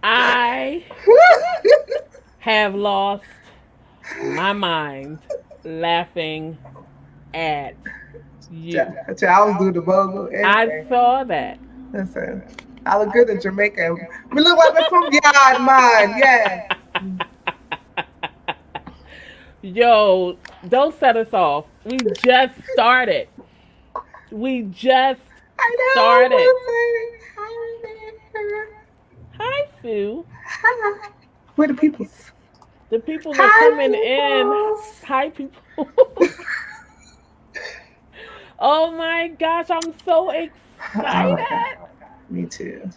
I have lost my mind laughing at you. I was doing the bogle, I everything. saw that. Listen, I look good in Jamaica. We look like we're from Yard, man. Yeah. Yo, don't set us off. We just started. We just I started. know. Hi, Sue. Hi. We're the peoples. The people that Hi, coming in. peoples. Hi, people. Oh my gosh, I'm so Oh my excited. god. Me too.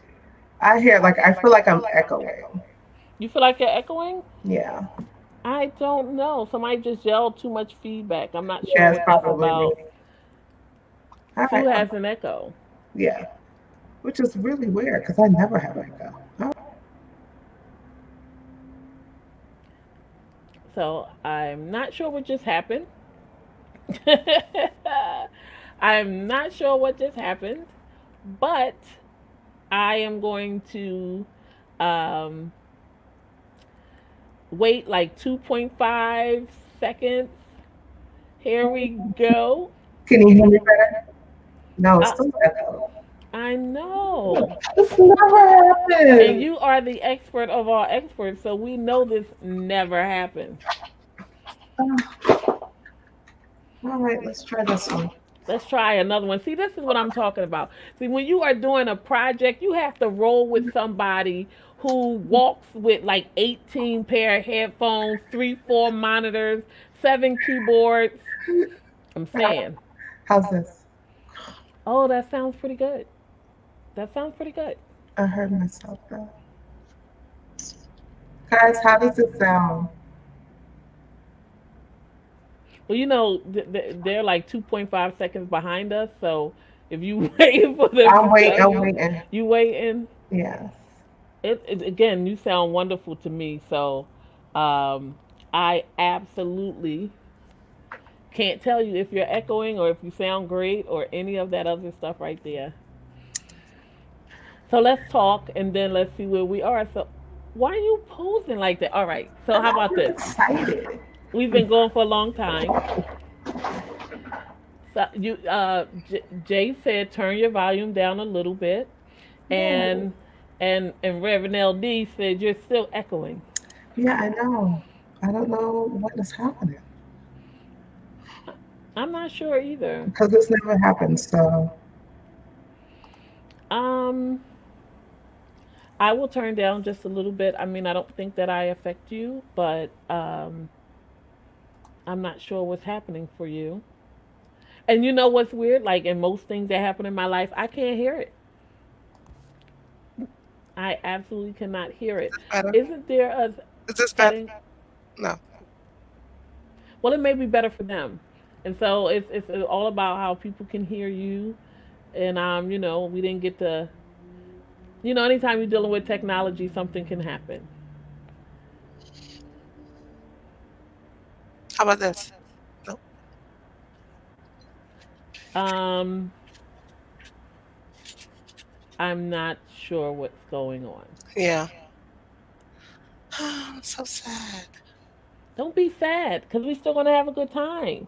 I hear like I feel like I'm echoing. You feel like you're echoing? Yeah. I don't know. Somebody just yelled too much feedback. I'm not sure Yeah, it's what that's probably me. about. All Sue right. has an echo. Yeah. Which is really weird because I never have echo. Oh, So I'm not sure what just happened. I'm not sure what just happened, but I am going to um, wait like 2.5 seconds. Here we go. can you hear me better? No, it's Uh, still echo. I know. This never And happened. you are the expert of all experts, so we know this never happened. All right, let's try this one. Let's try another one. See, this is what I'm talking about. See, when you are doing a project, you have to roll with somebody who walks with like 18 pair of headphones, 4 monitors, 7 keyboards. I'm saying, How's this? oh, that sounds pretty good. That sounds pretty good. I heard myself though. Guys, how does it sound? Well, they're like 2.5 seconds behind us, so if you waiting for them I'm to waiting. tell I'm you, waiting. you waiting. Yes. Again, you sound wonderful to me. So, um, I absolutely can't tell you if you're echoing or if you sound great or any of that other stuff right there. So let's talk and then let's see where we are. So, why are you posing like that? All right. So how about I'm this? excited. We've been going for a long time. So Jay said turn your volume down a little bit, Yeah. and and Reverend LD said you're still echoing. Yeah, I know. I don't know what is happening I'm not sure either. because this never happened. So Um, I will turn down just a little bit. I mean, I don't think that I affect you, but I'm not sure what's happening for you. And you know what's weird? Like in most things that happen in my life, I can't hear it. I absolutely cannot hear it. better. Isn't there a Is this better? setting? No. Well, it may be better for them. And so it's all about how people can hear you. And we didn't get to. Anytime you're dealing with technology, something can happen. How about this? No. Um, I'm not sure what's going on. Yeah. I'm so sad. Don't be sad, because we're still gonna have a good time.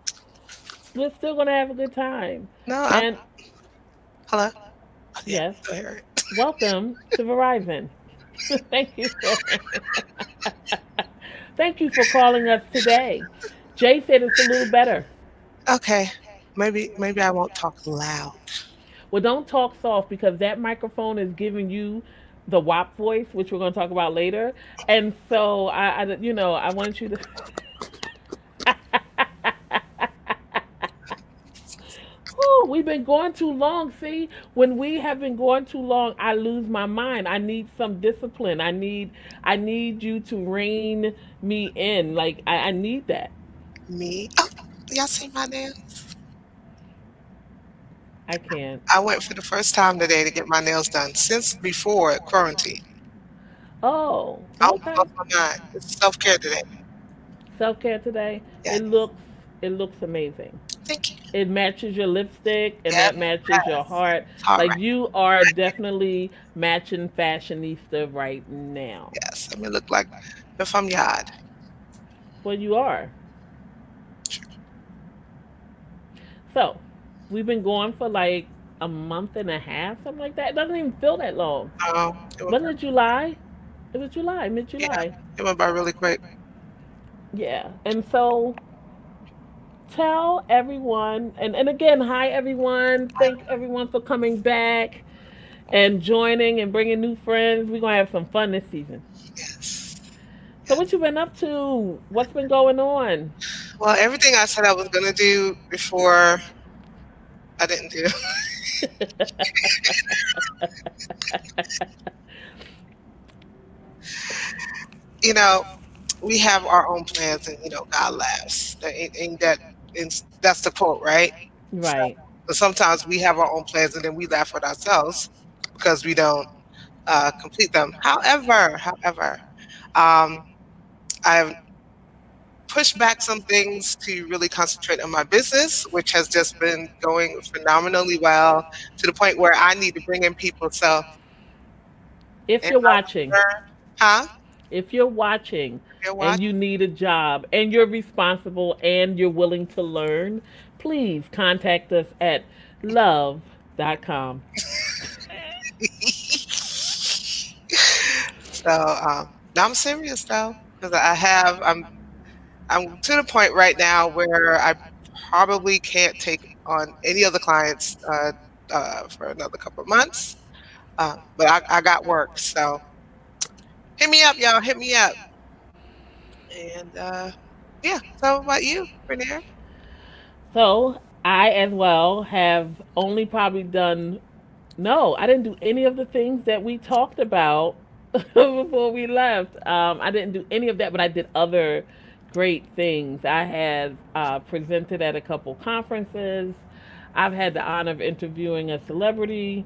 We're still gonna have a good time. No, I'm. And Hello. Oh, yeah, yes, I hear it. welcome to Verizon. Thank you for thank you for calling us today. Jay said it's a little better. Okay. Maybe I won't talk loud. Well, don't talk soft because that microphone is giving you the WAP voice, which we're going to talk about later. And so I want you to. Whew, we've been going too long. See, when we have been going too long, I lose my mind. I need some discipline. I need you to rein me in. Like I need that. Me? Oh, y'all see my nails? I can't. I went for the first time today to get my nails done since before quarantine. Oh, I almost okay. lost my mind. It's self care today. Self care today. Yeah. It looks It looks amazing. Thank you. It matches your lipstick and Yep. that matches your Yes. heart. It's all Like right. you are definitely matching fashionista right now. Yes. I mean, look like if I'm yard. Well, you are. So, we've been going for like a month and a half, something like that. It doesn't even feel that long. It went, Wasn't it July? It was July, mid yeah, July. it went by really quick. Yeah. And so tell everyone, and again, hi everyone. Thank everyone for coming back and joining and bringing new friends. We're going to have some fun this season. Yes. So, Yes. what you been up to? What's been going on? Well, everything I said I was gonna do before, I didn't do. You know, we have our own plans, and God laughs. Ain't that? That's the quote, right? So, Right. but sometimes we have our own plans, and then we laugh at ourselves because we don't complete them. However, um, I've pushed back some things to really concentrate on my business, which has just been going phenomenally well to the point where I need to bring in people. So, If and you're watching, huh? if you're watching If you're and watching, you need a job and you're responsible and you're willing to learn, please contact us at love.com. so now I'm serious though, because I'm to the point right now where I probably can't take on any other clients for another couple of months. But I got work, so hit me up, y'all. Hit me up. And yeah. So what about you, Renair? So I as well have only probably done no, I didn't do any of the things that we talked about before we left. I didn't do any of that, but I did other great things. I had presented at a couple conferences. I've had the honor of interviewing a celebrity.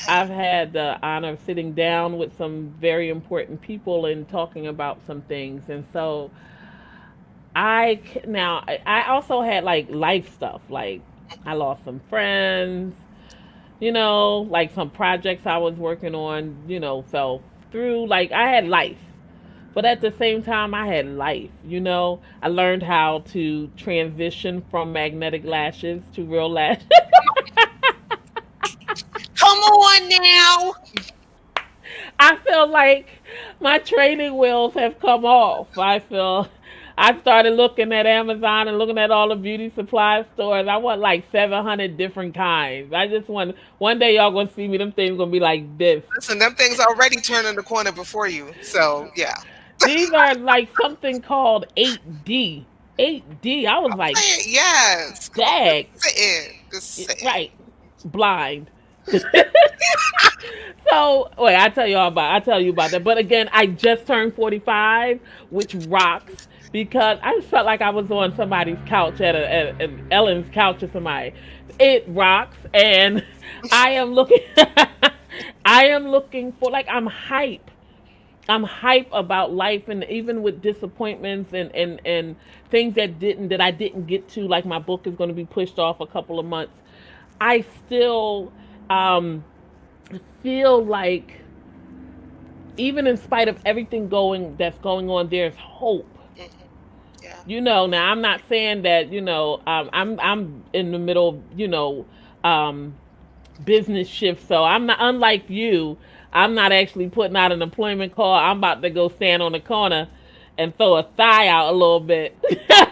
I've had the honor of sitting down with some very important people and talking about some things. And so now I also had like life stuff. Like I lost some friends, like some projects I was working on, fell through. Like I had life. But at the same time, I had life. I learned how to transition from magnetic lashes to real lashes. Come on now. I feel like my training wheels have come off. I started looking at Amazon and looking at all the beauty supply stores. I want like 700 different kinds. I just want one day y'all gonna see me. Them things gonna be like this. Listen, them things already turning the corner before you. So yeah. These are like something called 8D. 8D. I was I'm like, saying yes. Come on, dag, just sit in. Just sit in. right, blind. So wait, I tell you about that. But again, I just turned 45, which rocks because I just felt like I was on somebody's couch at Ellen's couch or somebody. It rocks, and I am looking. I am looking for like I'm hype about life, and even with disappointments and things that I didn't get to, like my book is going to be pushed off a couple of months. I still um, feel like even in spite of everything that's going on, there's hope. Hmm. Yeah. Now I'm not saying that I'm in the middle of um, business shift, so I'm not unlike you. I'm not actually putting out an employment call. I'm about to go stand on the corner and throw a thigh out a little bit.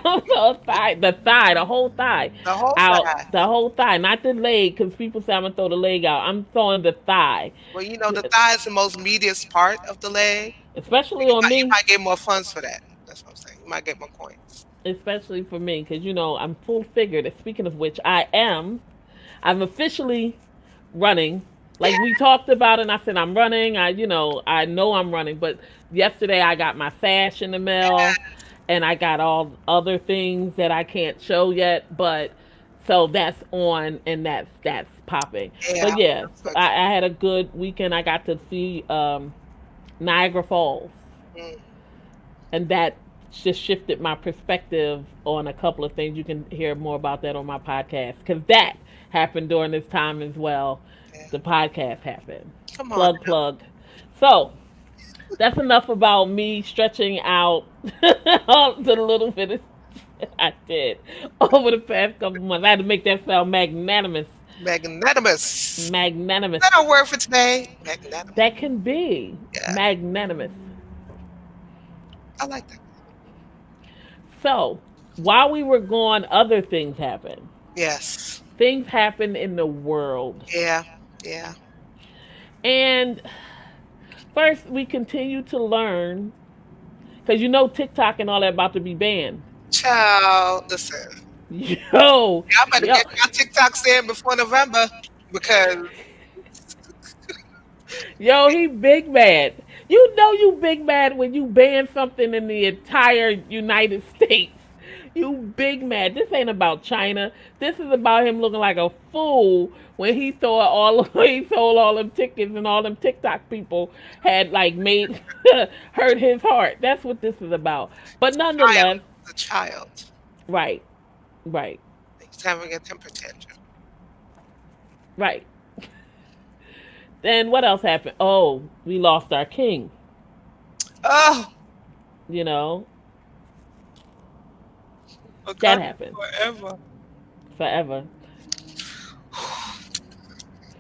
Throw a thigh, the whole thigh The whole out, side. the whole thigh, not the leg, because people say I'm gonna throw the leg out. I'm throwing the thigh, Well, the thigh is the most medius part of the leg. especially You on might, you me, might get more funds for that. That's what I'm saying. You might get more coins. especially for me, because I'm full figured. Speaking of which, I'm officially running. Like we talked about, and I said I'm running. I know I'm running. But yesterday I got my sash in the mail, and I got all other things that I can't show yet. But so that's on, and that's popping. Yeah, But yeah, I'm so so I had a good weekend. I got to see Niagara Falls, excited. and that just shifted my perspective on a couple of things. You can hear more about that on my podcast because that happened during this time as well. Yeah. The podcast happened. Come on. Plug, plug. So that's enough about me stretching out the little bit of I did over the past couple months. I had to make that sound magnanimous. Magnanimous. Is Magnanimous. that our word for today? Magnanimous. That can be Yeah, magnanimous. I like that. So, while we were gone, other things happened. Yes. Things happened in the world. Yeah. Yeah. And first, we continue to learn because you know TikTok and all that about to be banned. Child, listen. Yo, Y'all better yo, get my TikTok stand before November because yo, he big mad. You know you big mad when you ban something in the entire United States. You big mad. This ain't about China. This is about him looking like a fool when he thought all he sold all them tickets and all them TikTok people had like made hurt his heart. That's what this is about. But child nonetheless, is a child. right, right, He's having a temper tantrum. right. Then what else happened? Oh, we lost our king. Oh, You know that Wakanda happened forever. forever.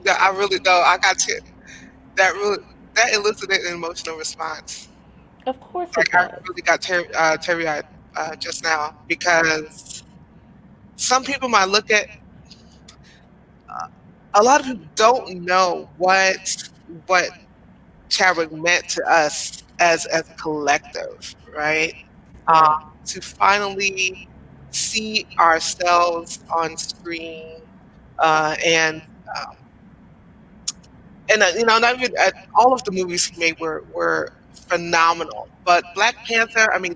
Yeah, I really know. I got to that really that elicited an emotional response. Of course Like it I does. really got teary eyed just now because some people might look at a lot of people don't know what Chadwick meant to us as a collective, right? Um, Right. to finally see ourselves on screen and not even all of the movies he made were phenomenal. But Black Panther, I mean,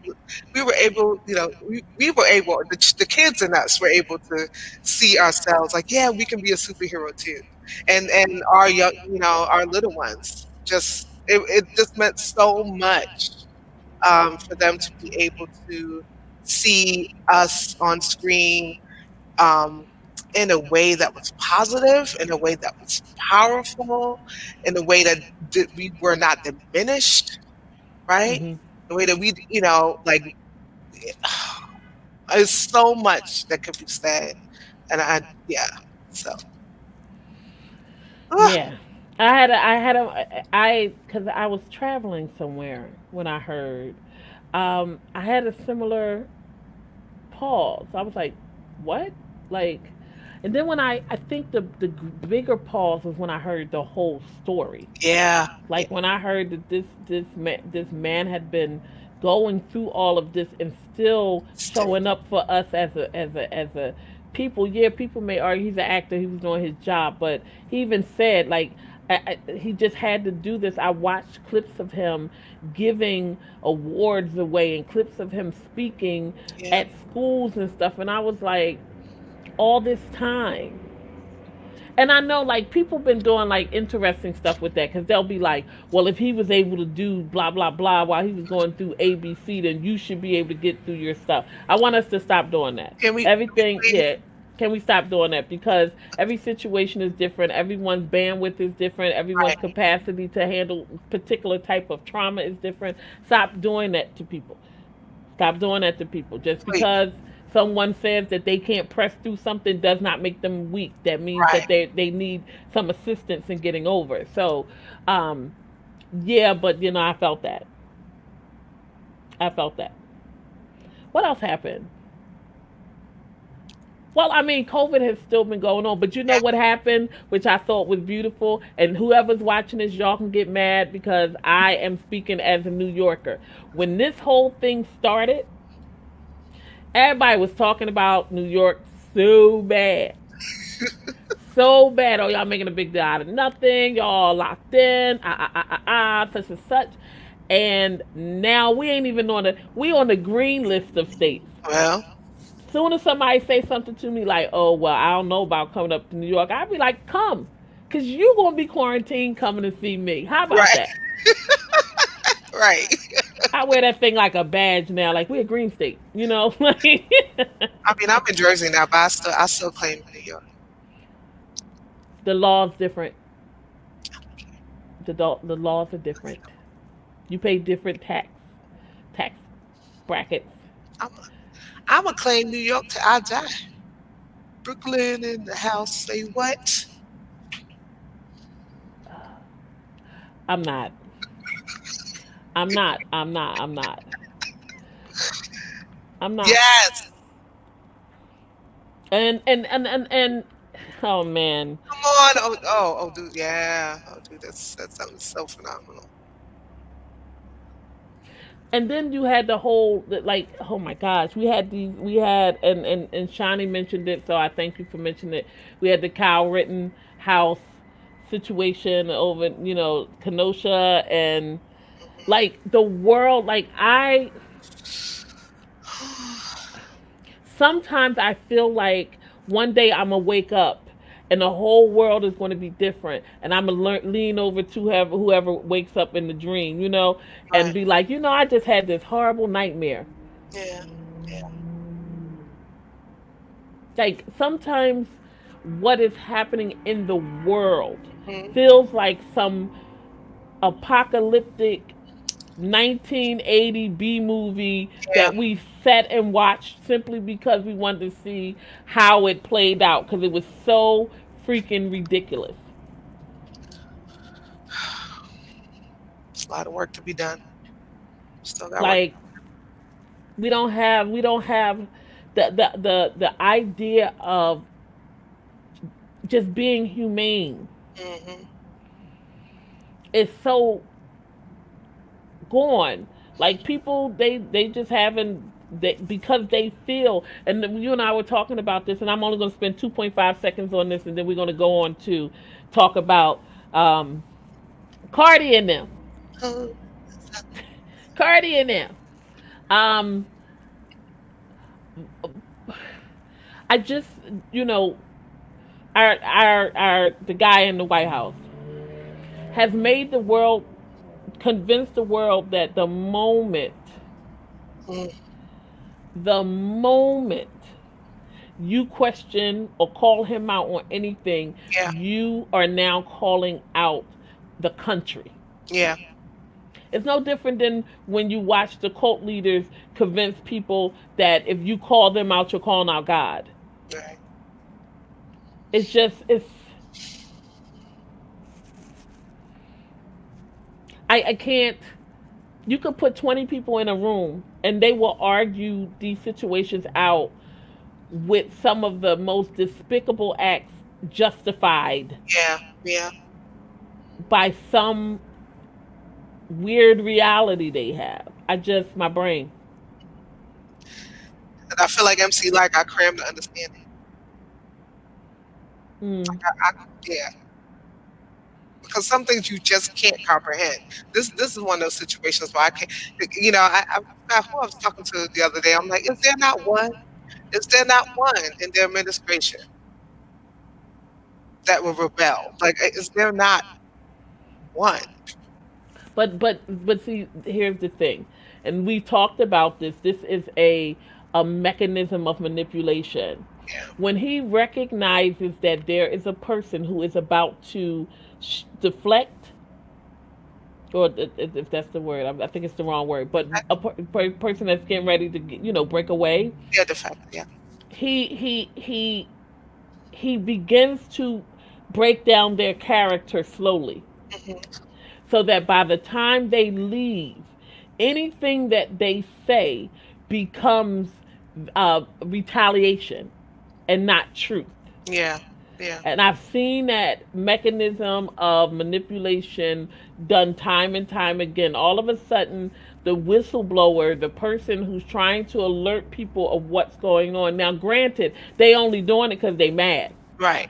we were able, we were able, the kids in us were able to see ourselves like, yeah, we can be a superhero too, and our young, our little ones, just it just meant so much for them to be able to see us on screen um, in a way that was positive, in a way that was powerful, in a way that we were not diminished, right? Mhm. The way that we, like, there's so much that could be said, and yeah, so. Ugh, Yeah. Because I was traveling somewhere when I heard. I had a similar pause. I was like, what? Like, and then when I think the bigger pause was when I heard the whole story. yeah, yeah, Like when I heard that this man had been going through all of this and still still, showing up for us as a people. Yeah, people may argue he's an actor, he was doing his job, but he even said like he just had to do this. I watched clips of him giving awards away and clips of him speaking yeah, at schools and stuff, and I was like, all this time. And I know like people been doing like interesting stuff with that because they'll be like, well, if he was able to do blah blah blah while he was going through ABC, then you should be able to get through your stuff. I want us to stop doing that. can we Everything, please? yeah. Can we stop doing that? Because every situation is different. Everyone's bandwidth is different. Everyone's Right, capacity to handle particular type of trauma is different. Stop doing that to people. Stop doing that to people. Just please, because someone says that they can't press through something does not make them weak. That means right. that they need some assistance in getting over it. So, um, yeah, but I felt that. I felt that. What else happened? Well, I mean, COVID has still been going on, but you know Yeah, what happened, which I thought was beautiful. And whoever's watching this, y'all can get mad because I am speaking as a New Yorker. When this whole thing started, everybody was talking about New York so bad. So bad. Oh, y'all making a big deal out of nothing. Y'all locked in. Such and such. And now we ain't even we on the green list of states. well, Soon as somebody say something to me like, oh, well, I don't know about coming up to New York, I'd be like, come. Because you going to be quarantined coming to see me. How about right, that? right. I wear that thing like a badge now. Like we're a green state, you know. Like I mean, I'm in Jersey now, but I still claim New York. the law's different. The laws are different. You pay different tax brackets. I'm I'm a claim New York till I die. Brooklyn in the house. Say what? I'm not. I'm not. I'm not. I'm not. I'm not. Yes. And oh man. Come on. Oh, dude. Yeah. Oh, dude. That's something so phenomenal. And then you had the whole like oh my gosh we had and Shani mentioned it, so I thank you for mentioning it. We had the Kyle Rittenhouse situation over Kenosha, and like the world, like I sometimes I feel like one day I'm gonna wake up and the whole world is going to be different, and I'm gonna lean over to whoever wakes up in the dream, and Right. be like, I just had this horrible nightmare. Yeah. Yeah. Like sometimes what is happening in the world Hmm. feels like some apocalyptic 1980 B movie Yeah. that we sat and watched simply because we wanted to see how it played out because it was so freaking ridiculous. It's a lot of work to be done. Still got work. Like we don't have the idea of just being humane. Hmm. It's so gone. Like people, they just haven't because they feel. And you and I were talking about this, and I'm only going to spend 2.5 seconds on this, and then we're going to go on to talk about um, Cardi and them. Oh, Cardi and them. Um, I just, you know, our the guy in the White House has made the world, convinced the world that mm, the moment you question or call him out on anything, yeah. you are now calling out the country. Yeah. It's no different than when you watch the cult leaders convince people that if you call them out, you're calling out God. Right. It's I can't. You could put 20 people in a room and they will argue these situations out with some of the most despicable acts justified Yeah. Yeah. by some weird reality they have. My brain. And I feel like MC like I crammed to understand it. Mm. Yeah. Because some things you just can't comprehend. This is one of those situations where I can't. I forgot who I was talking to the other day. I'm like, is there not one? Is there not one in their administration that will rebel? Like, is there not one? But see, here's the thing, and we've talked about this. This is a mechanism of manipulation. Yeah. When he recognizes that there is a person who is about to deflect, or if that's the word, I think it's the wrong word, but I, a person that's getting ready to break away, yeah, the fact. Yeah. he he he he begins to break down their character slowly, Hmm. so that by the time they leave, anything that they say becomes retaliation and not truth. Yeah. Yeah. And I've seen that mechanism of manipulation done time and time again. All of a sudden, the whistleblower, the person who's trying to alert people of what's going on. Now, granted, they only doing it because they mad. Right.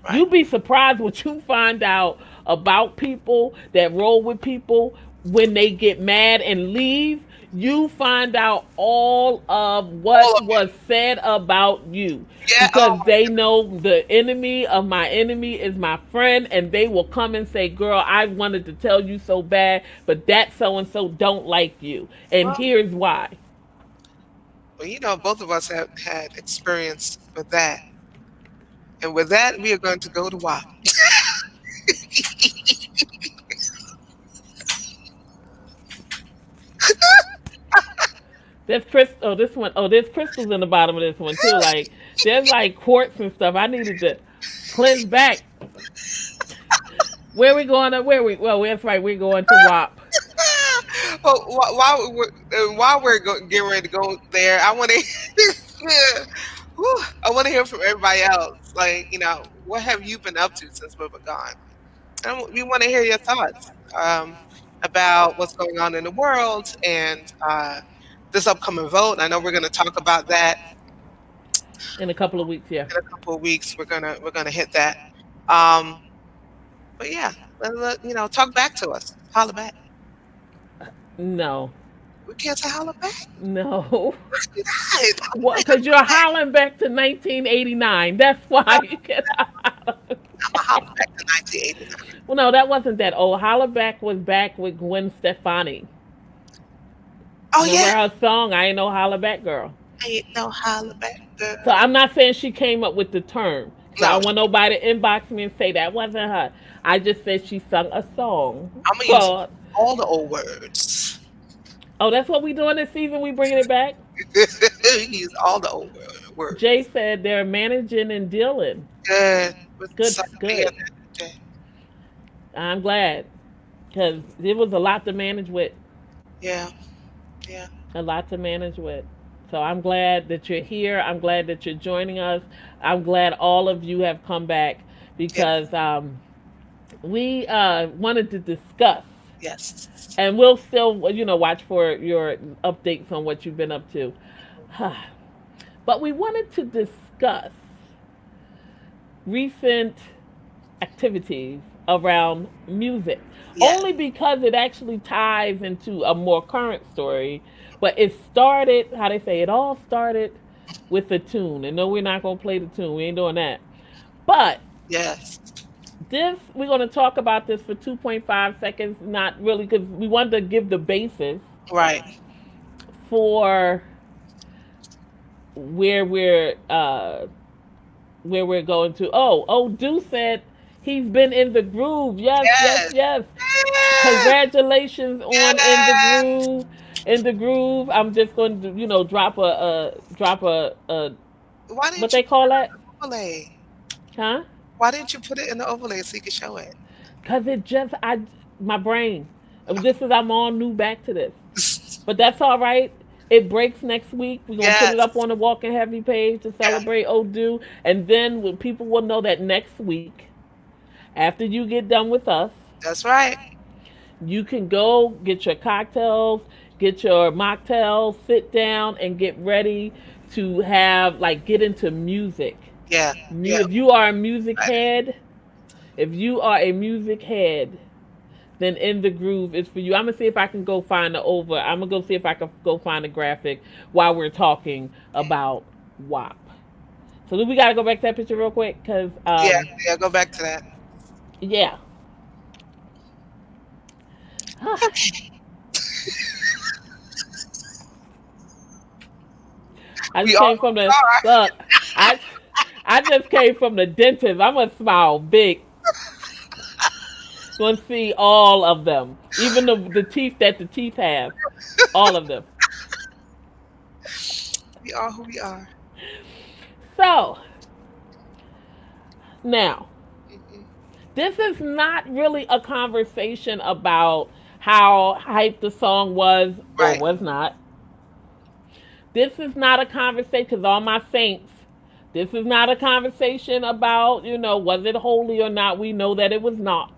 Right. You'd be surprised what you find out about people that roll with people when they get mad and leave. You find out all of All what of it. was said about you Yeah. Oh because they know the enemy of my enemy is my friend, and they will come and say, girl, I wanted to tell you so bad, but that so and so don't like you, and well, here's why. well, both of us have had experience with that, and with that, we are going to go to WAP. There's oh, this one, oh, there's crystals in the bottom of this one too. Like there's like quartz and stuff. I needed to cleanse back. Where we going? Where we? Well, that's right. We're going to WAP. Well, while we're getting ready to go there, I want to. I want to hear from everybody else. Like, what have you been up to since we've been gone? And we want to hear your thoughts about what's going on in the world and this upcoming vote. I know we're going to talk about that In a couple of weeks. Yeah. in a couple of weeks. We're gonna hit that. Um, but yeah, talk back to us. Holla back. No. We can't say holla back. No. Why not? What? Because you're hollering back to 1989. That's why you can holler. I'm a holla back to 1989. Well, no, that wasn't that old. Holler back was back with Gwen Stefani. Oh Remember yeah, her song? I ain't no holler back girl. ain't no holla back So girl. I'm not saying she came up with the term. So I No, don't want nobody to inbox me and say that wasn't her. I just said she sung a song I'm gonna use called. all the old words. Oh, that's what we doing this season. We bringing it back. Use all the old words. Jay said they're managing and dealing. Good. With Good, some being good. I'm glad because it was a lot to manage with. yeah, yeah, A lot to manage with. So I'm glad that you're here. I'm glad that you're joining us. I'm glad all of you have come back yeah, because we wanted to discuss, yes, and we'll still, watch for your updates on what you've been up to. But we wanted to discuss recent activities around music yeah, only because it actually ties into a more current story, but it started, how they say, it all started with a tune. And no, we're not going to play the tune, we ain't doing that. But yes, this, we're going to talk about this for 2.5 seconds, not really, because we wanted to give the basis right, for where we're uh where we're going to. Oh, Du said he's been in the groove. Yes, yes, yes, yes. yeah, Congratulations on in the yeah. groove. In the groove. I'm just going to, drop a Why what didn't you they put call it that? in the overlay? Huh? Why didn't you put it in the overlay so you could show it? Cause it just my brain. This is I'm all new back to this. Okay. But that's all right. It breaks next week. We're gonna put it Yes, up on the Walking Heavy page to yeah, celebrate Odu, and then when people will know that next week, after you get done with us, that's right. you can go get your cocktails, get your mocktails, sit down, and get ready to have like get into music. Yeah, yeah, If you are a music excited. head, if you are a music head, then In the Groove is for you. I'm gonna see if I can go find the over. I'm gonna go see if I can go find the graphic while we're talking about WAP. So we gotta go back to that picture real quick, cause Yeah, yeah. Go back to that. yeah. I We just are came from who we the look. I I just came from the dentist. I'm gonna smile big. Gonna see all of them, even the teeth that the teeth have, all of them. we are who we are. So now, Hmm. this is not really a conversation about how hyped the song was or Right. was not. This is not a conversation, because all my saints, this is not a conversation about, was it holy or not? We know that it was not.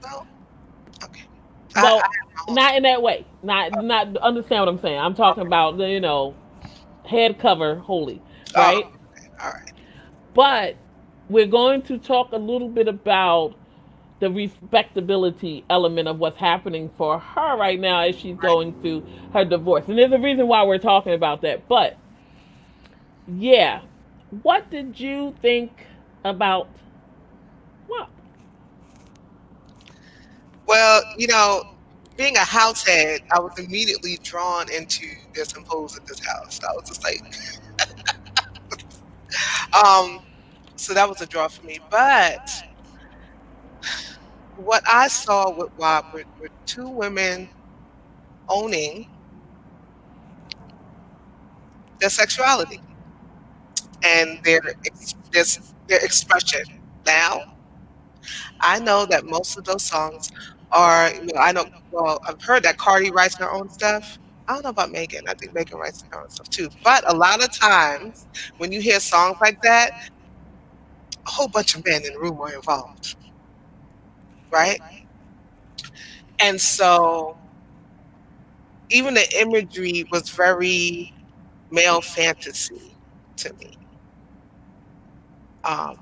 Well, okay. I Well, have my own. not in that way. Not understand what I'm saying. I'm talking Okay. about the, head cover holy, Oh, right? okay. All right. But we're going to talk a little bit about the respectability element of what's happening for her right now as she's Right. going through her divorce. And there's a reason why we're talking about that. But yeah, what did you think about what? Well, being a house head, I was immediately drawn into there's some hoes in this house. I was just like, um, so that was a draw for me. But what I saw with WAP were two women owning their sexuality and their expression. Now, I know that most of those songs are, I know, well, I've heard that Cardi writes her own stuff. I don't know about Megan. I think Megan writes her own stuff too. But a lot of times when you hear songs like that, a whole bunch of men in the room are involved, right? And so even the imagery was very male fantasy to me. Um,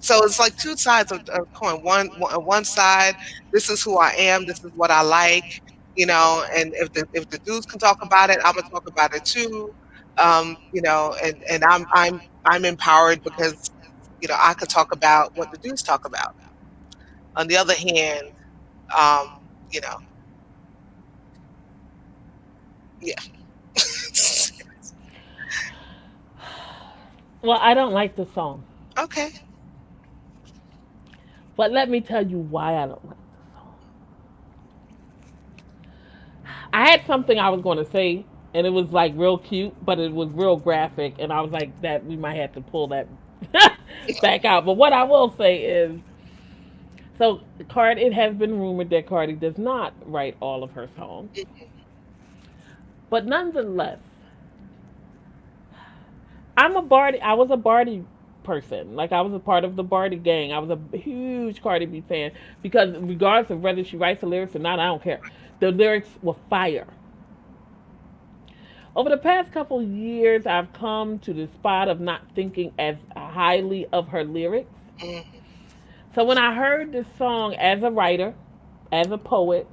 So it's like two sides of coin. One side, this is who I am, this is what I like, and if the dudes can talk about it, I'm gonna talk about it too. And I'm empowered because I could talk about what the dudes talk about. On the other hand, um, you know, yeah. Well, I don't like the song, Okay. but let me tell you why I don't like the song. I had something I was going to say, and it was like real cute, but it was real graphic, and I was like, that we might have to pull that back out. But what I will say is, so Cardi, it has been rumored that Cardi does not write all of her songs, but nonetheless, I'm a Barty. I was a Barty person. Like I was a part of the Barty gang. I was a huge Cardi B fan because regardless of whether she writes the lyrics or not, I don't care. The lyrics were fire. Over the past couple of years, I've come to the spot of not thinking as highly of her lyrics. Mm-hmm. So when I heard this song as a writer, as a poet,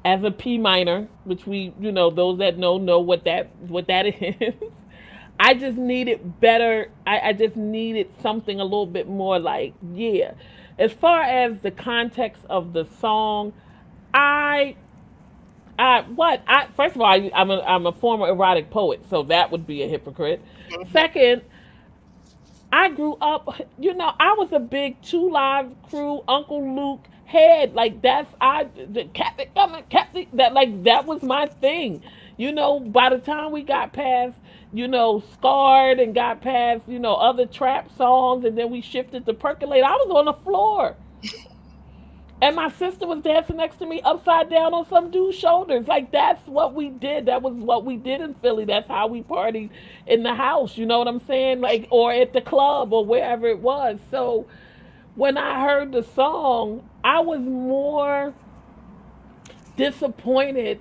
as a P minor, which those that know what that is. I just needed better. I just needed something a little bit more like, yeah. As far as the context of the song, I first of all, I'm a former erotic poet, so that would be a hypocrite. Mm-hmm. Second, I grew up, I was a big Two Live Crew, Uncle Luke head. Like the Captain coming, Captain, that was my thing. By the time we got past, Scarred and got past, other trap songs, and then we shifted to Percolate, I was on the floor. And my sister was dancing next to me upside down on some dude's shoulders. Like that's what we did. That was what we did in Philly. That's how we partied in the house. You know what I'm saying? Like or at the club or wherever it was. So when I heard the song, I was more disappointed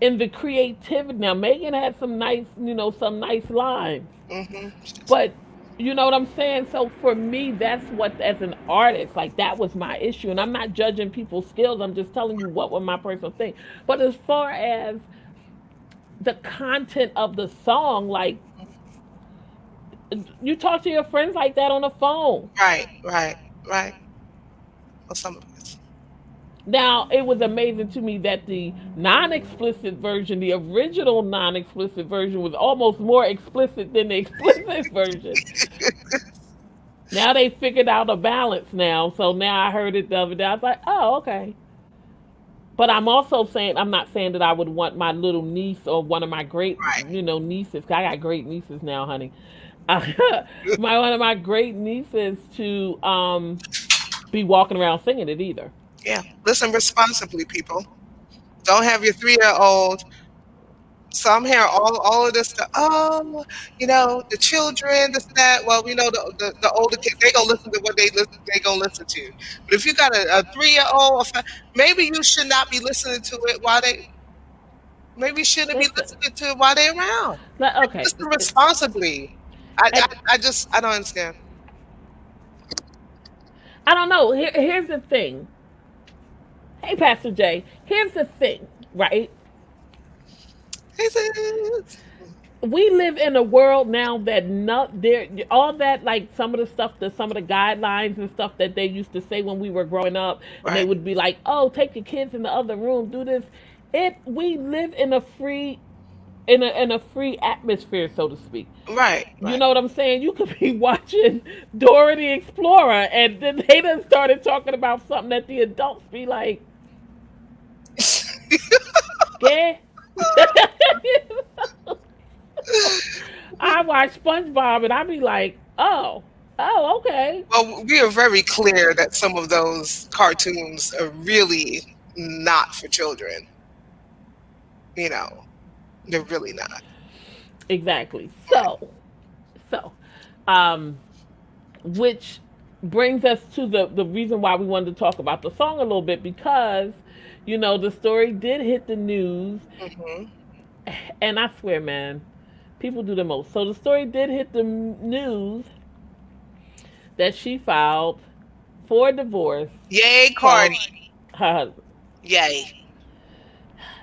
in the creativity. Now Megan had some nice lines. Mm-hmm. But you know what I'm saying? So for me, that's what, as an artist, like that was my issue. And I'm not judging people's skills. I'm just telling you what was my personal thing. But as far as the content of the song, like you talk to your friends like that on the phone. Right, right, right. Well, some of us. Now, it was amazing to me that the non explicit version, the original non explicit version, was almost more explicit than the explicit version. Now they figured out a balance now. So now I heard it the other day. I was like, oh, okay. But I'm also saying, I'm not saying that I would want my little niece or one of my great, Right. nieces. 'Cause I got great nieces now, honey. One of my great nieces to be walking around singing it either. Yeah. Listen responsibly, people. Don't have your 3-year-old. So I'm hearing all of this stuff. Oh, the children, this and that. Well, the older kids, they gonna listen to what they gonna listen to. But if you got a 3-year-old, maybe you should not be listening to it while they. Maybe you shouldn't be Listen, listening to it while they're around. okay. Listen responsibly. I And I just I don't understand. I don't know. Here's the thing. Hey, Pastor Jay. Here's the thing, right? Is it? We live in a world now that not there all that, like some of the stuff, that some of the guidelines and stuff that they used to say when we were growing up, and they Right, would be like, oh, take your kids in the other room, do this. It We live in a free, in a free atmosphere, so to speak. right, You right. know what I'm saying? You could be watching Dora the Explorer, and then they done started talking about something that the adults be like, "Yeah." I watch SpongeBob, and I be like, "Oh, oh, okay, Well, we are very clear that some of those cartoons are really not for children. You know, they're really not. exactly." Right. So, um, which brings us to the reason why we wanted to talk about the song a little bit, because the story did hit the news, Hmm. and I swear, man, people do the most. So the story did hit the news that she filed for divorce Yay, from Cardi. her husband. Yay.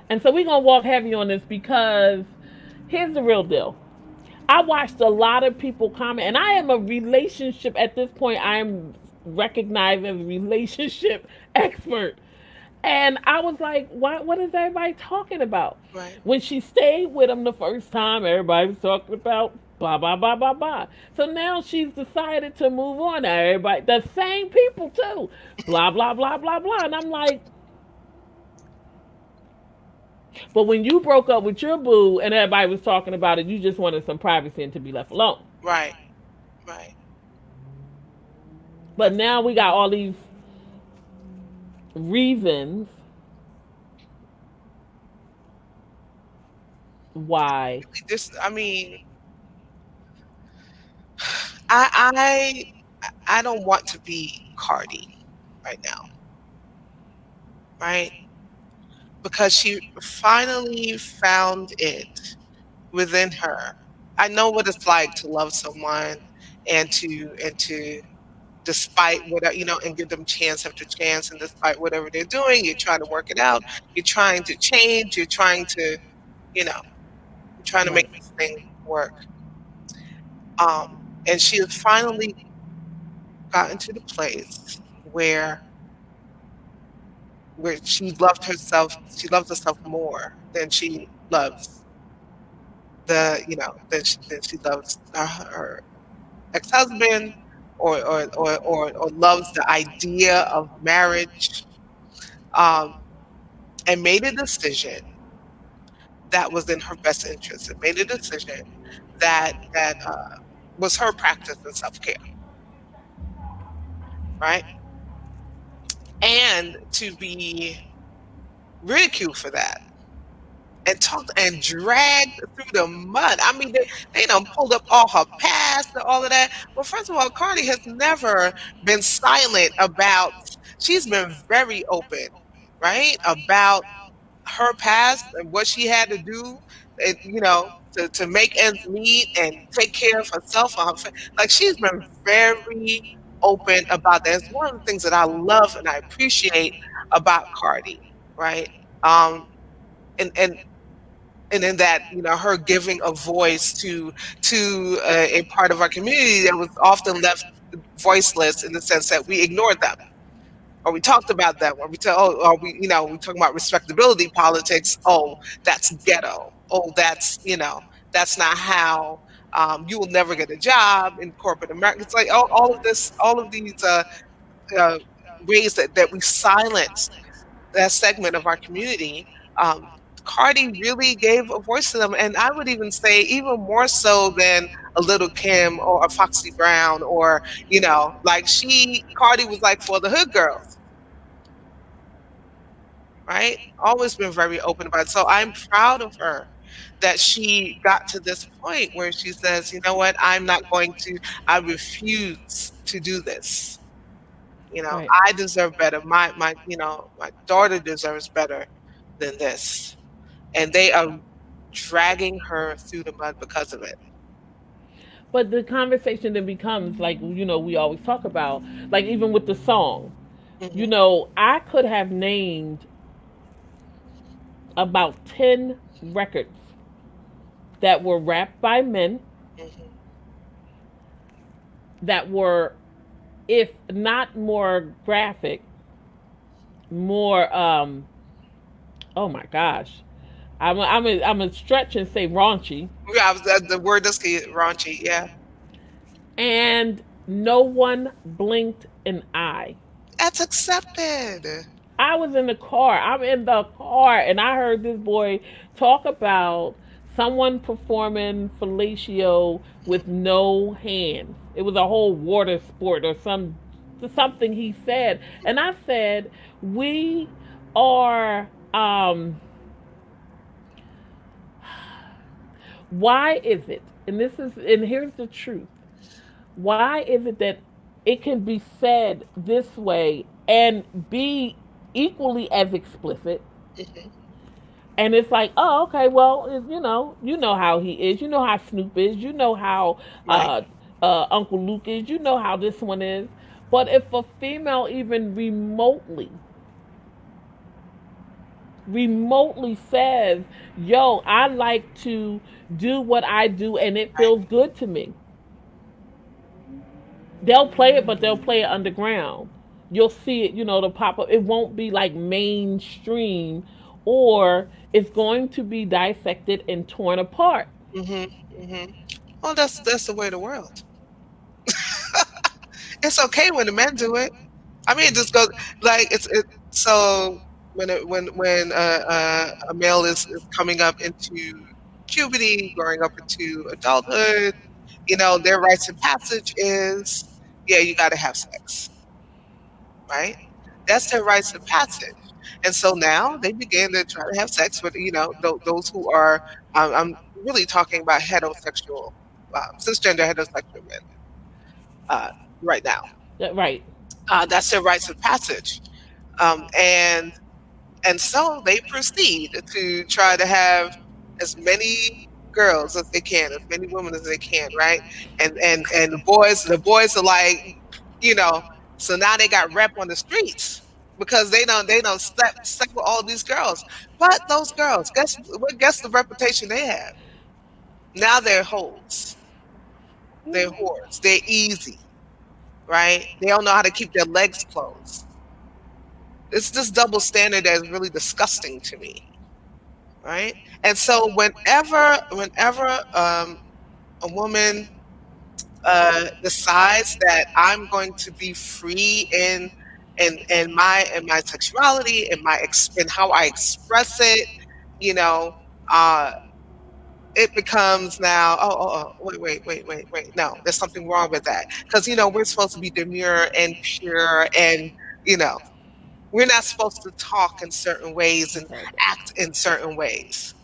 And so we're gonna walk heavy on this, because here's the real deal. I watched a lot of people comment, and I am a relationship at this point. I am recognized as a relationship expert. And I was like, what is everybody talking about? Right. When she stayed with him the first time, everybody was talking about blah, blah, blah, blah, blah. So now she's decided to move on. Now everybody, the same people too, blah, blah, blah, blah, blah. And I'm like, but when you broke up with your boo and everybody was talking about it, you just wanted some privacy and to be left alone. Right. Right. But now we got all these reasons why. This. I mean, I I don't want to be Cardi right now, right? Because she finally found it within her. I know what it's like to love someone and to despite whatever, and give them chance after chance, and despite whatever they're doing, you're trying to work it out. You're trying to change. You're trying to, you know, you're trying to make Right. this thing work. Um, and she has finally gotten to the place where she loved herself. She loves herself more than she loves than she loves her ex-husband, or loves the idea of marriage, um, and made a decision that was in her best interest, and made a decision that was her practice in self-care, right? And to be ridiculed for that, and talked and dragged through the mud. I mean, they done pulled up all her past and all of that. Well, first of all, Cardi has never been silent about. She's been very open, right, about her past and what she had to do, and to make ends meet and take care of herself and like, she's been very open about that. It's one of the things that I love and I appreciate about Cardi, right? Um, and in that, her giving a voice to a part of our community that was often left voiceless, in the sense that we ignored them, or we talked about them, or we tell, oh, or we talk about respectability politics. Oh, that's ghetto. Oh, that's not how. You will never get a job in corporate America. It's like all of this, all of these uh, ways that we silence that segment of our community. Um, Cardi really gave a voice to them, and I would even say even more so than a Little Kim or a Foxy Brown, or like, Cardi was like for the hood girls, right? Always been very open about it. So I'm proud of her that she got to this point where she says, you know what, I'm not going to, I refuse to do this. Right. I deserve better. My daughter deserves better than this. And they are dragging her through the mud because of it. But the conversation then becomes like, we always talk about, like, even with the song. Hmm. I could have named about 10 records that were rapped by men Hmm. that were, if not more graphic, more, oh my gosh. I'm a stretch and say raunchy. Yeah, the word does get raunchy. Yeah, And no one blinked an eye. that's accepted. I was in the car. I'm in the car, and I heard this boy talk about someone performing fellatio with no hands. It was a whole water sport or something he said, and I said, "We are." Why is it? And here's the truth. Why is it that it can be said this way and be equally as explicit? Hmm. And it's like, oh, okay, well, you know how he is, you know how Snoop is, you know how Right. Uncle Luke is, you know how this one is. But if a female even remotely says, "Yo, I like to do what I do, and it Right. feels good to me," they'll play it, but they'll play it underground. You'll see it, to pop up. It won't be like mainstream, or it's going to be dissected and torn apart. Hmm. Hmm. Well, that's the way of the world. It's okay when the men do it. I mean, it just goes like so when a male is coming up into puberty, growing up into adulthood, their rites of passage is, yeah, you got to have sex, right? That's their rites of passage. And so now they begin to try to have sex with, those who are, I'm really talking about heterosexual, cisgender heterosexual men uh, right now. Right, That's their rites of passage. And so they proceed to try to have as many girls as they can, as many women as they can, right? And the boys are like, you know, so now they got rep on the streets because they don't slept with all these girls. But those girls, guess the reputation they have. Now they're hoes, they're whores, they're easy, right? They don't know how to keep their legs closed. It's this double standard that is really disgusting to me, right? And so whenever a woman decides that I'm going to be free in my sexuality and in how I express it, you know, uh, it becomes now, wait, no, there's something wrong with that, because we're supposed to be demure and pure, and you know we're not supposed to talk in certain ways and act in certain ways,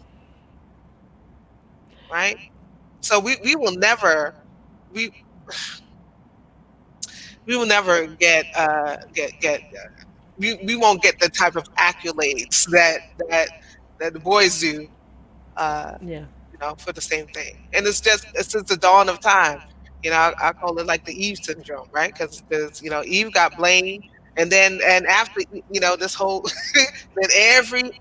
right? So we will never we we will never get we won't get the type of accolades that the boys do, uh, yeah, for the same thing. And it's just the dawn of time. I call it like the Eve syndrome, right? Because Eve got blamed, and after this whole then every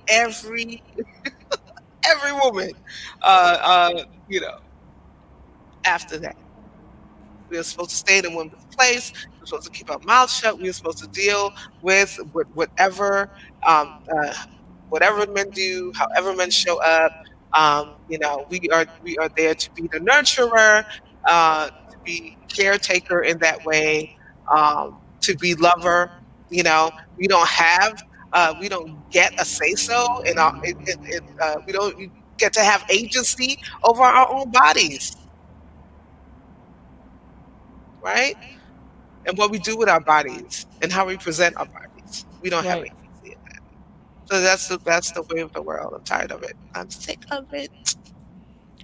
woman, uh, uh, you know, after that. We were supposed to stay in a woman's place. We were supposed to keep our mouths shut. We were supposed to deal with um, uh, whatever men do, however men show up. We are there to be the nurturer, to be caretaker in that way, to be lover. We don't have, we don't get a say so in our, we don't get to have agency over our own bodies, right? And what we do with our bodies and how we present our bodies. We don't have right. agency in that. So that's the way of the world. I'm tired of it. I'm sick of it.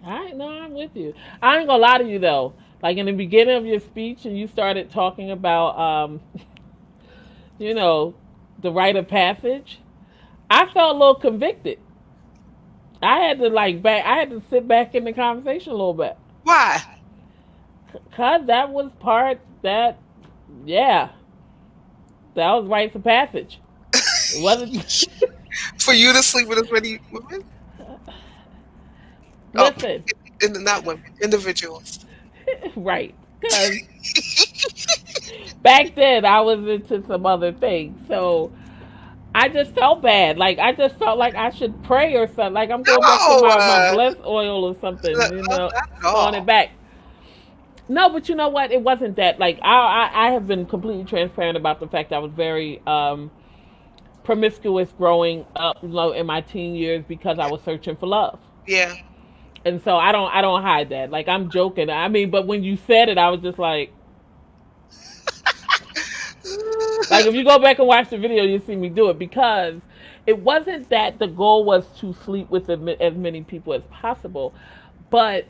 All right, no, I'm with you. I ain't gonna lie to you though. Like in the beginning of your speech, and you started talking about, you know, the rite of passage. I felt a little convicted. I had to sit back in the conversation a little bit. Why? Cause that was part that, yeah, that was rites of passage. It wasn't. For you to sleep with as many women? Oh, Listen, not women, individuals. right? Cause back then I was into some other things, so I just felt bad. Like I just felt like I should pray or something. Like I'm going back to No, my blessed oil or something, not at throwing it all. back. No, but you know what? It wasn't that. Like I have been completely transparent about the fact I was very promiscuous growing up, in my teen years because I was searching for love. Yeah. And so I don't hide that. Like I'm joking. I mean, but when you said it, I was just like if you go back and watch the video, you see me do it because it wasn't that the goal was to sleep with as many people as possible, but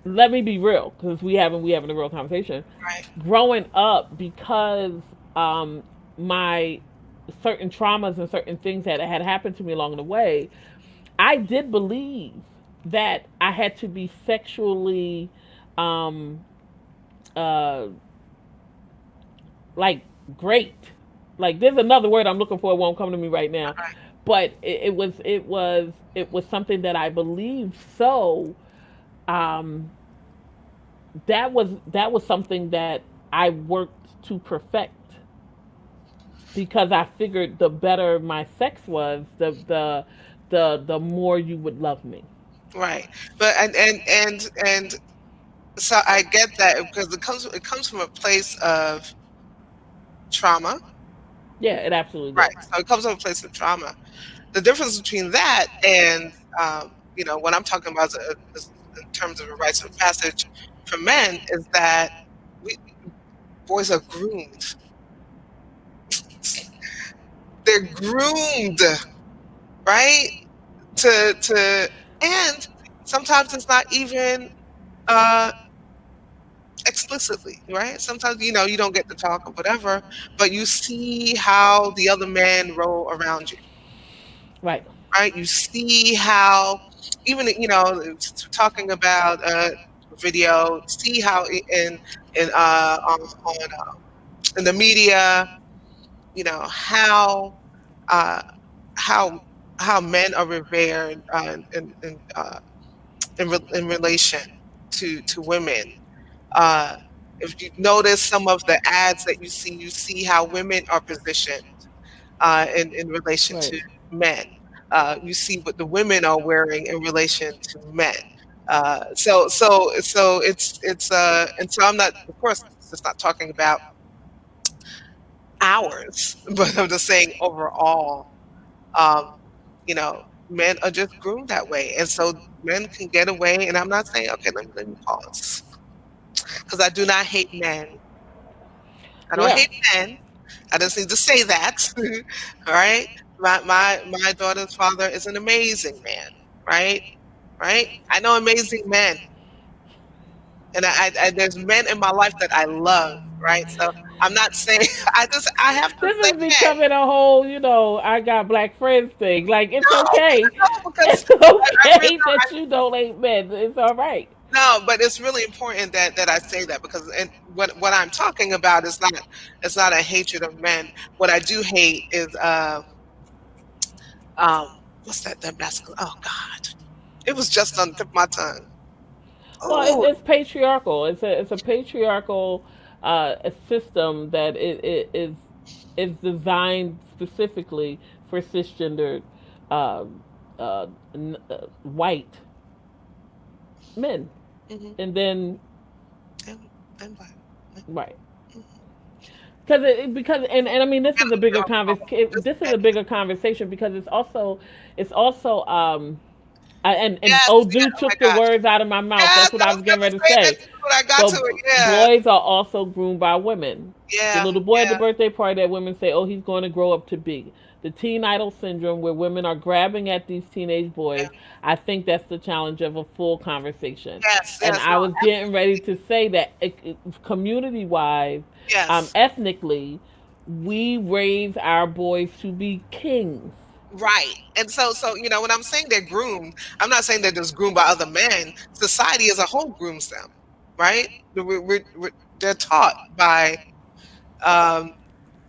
let me be real because we having a real conversation. Right. Growing up, because um my certain traumas and certain things that had happened to me along the way, I did believe that I had to be sexually um uh like great. Like there's another word I'm looking for, it won't come to me right now. Right. But it was something that I believed, so um that was something that I worked to perfect because I figured the better my sex was, the more you would love me. Right. But and so I get that because it comes from a place of trauma. Yeah, it absolutely Right. did. So it comes from a place of trauma. The difference between that and what I'm talking about is in terms of a rites of passage for men is that we boys are groomed. They're groomed, right? To and sometimes it's not even uh explicitly, right? Sometimes you don't get to talk or whatever, but you see how the other men roll around you, Right. right? You see how even talking about video, see how in in the media, how uh how how men are revered in relation to women. Uh, if you notice some of the ads that you see how women are positioned in relation Right. to men. You see what the women are wearing in relation to men. So and so I'm not, of course, it's not talking about ours, but I'm just saying overall, um, men are just groomed that way, and so men can get away. And I'm not saying, okay, let me pause, because I do not hate men. I don't Yeah. hate men. I just need to say that. All right. My daughter's father is an amazing man. Right. Right. I know amazing men, and there's men in my life that I love. Right. So I'm not saying I have to This say, is hey, becoming a whole, I got black friends thing. Like it's no, okay. no, because It's I really okay that you don't hate men. It's all right. no, but it's really important that I say that, because what I'm talking about is not, it's not a hatred of men. What I do hate is um what's that masculine? Oh God, it was just on the tip of my tongue. Well, it's, Oh, it's patriarchal. It's a patriarchal a system that it is designed specifically for cisgendered uh, white men, hmm, and then and black. right. Because I mean this is a bigger this is a bigger conversation because it's also and Yes, oh, yeah, dude oh my took the gosh. words out of my mouth. Yes, That's what I I was was getting gonna ready to say that say. too when I got to But it. Yeah, boys are also groomed by women. The yeah, little boy at the yeah, birthday party that women say, "Oh, he's going to grow up to be." The teen idol syndrome, where women are grabbing at these teenage yeah. boys. I think that's the challenge of a full conversation. Yes, And yes, I no, was getting ready to say that community-wise, yes. ethnically, we raise our boys to be kings. Right. And so when I'm saying they're groomed, I'm not saying they're just groomed by other men. Society as a whole grooms them. right? They're taught um,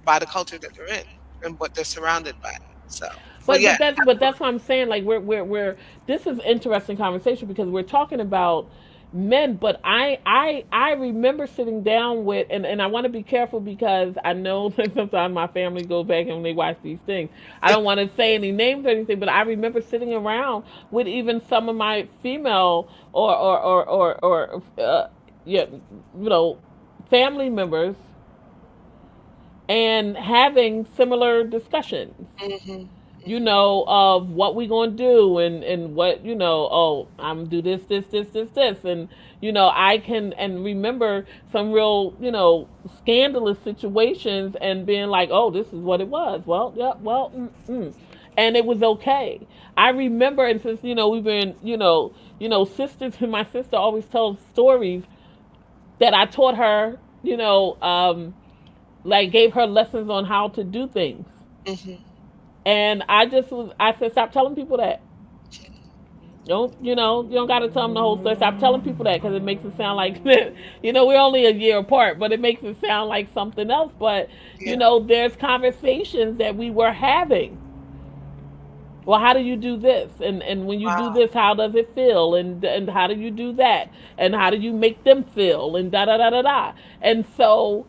by the culture that they're in and what they're surrounded by. So, but yeah, But that's what I'm saying. Like we're this is interesting conversation because we're talking about men, but I remember sitting down with and I want to be careful because I know that sometimes my family go back and when they watch these things. I don't want to say any names or anything, but I remember sitting around with even some of my female or yeah, you know, family members and having similar discussions, hmm of what we gonna do and what, oh, I'm do this, and I can and remember some real, scandalous situations and being like, oh, this is what it was. Well, yeah, well, and it was okay. I remember, and since we've been, sisters, and my sister always tells stories that I taught her, like gave her lessons on how to do things. hmm And I said, stop telling people that. You don't got to tell them the whole story. Stop telling people that because it makes it sound like, we're only a year apart, but it makes it sound like something else. But, yeah, there's conversations that we were having. Well, how do you do this? And when you do wow, this, how does it feel? And how do you do that? And how do you make them feel? And da da da da da. And so